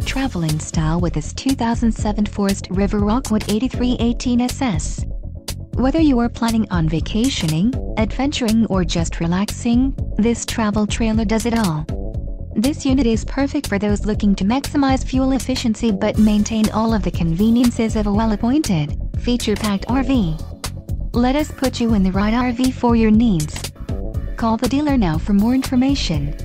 Travel in style with this 2007 Forest River Rockwood 8318 SS. Whether you are planning on vacationing, adventuring or just relaxing, this travel trailer does it all. This unit is perfect for those looking to maximize fuel efficiency but maintain all of the conveniences of a well-appointed, feature-packed RV. Let us put you in the right RV for your needs. Call the dealer now for more information.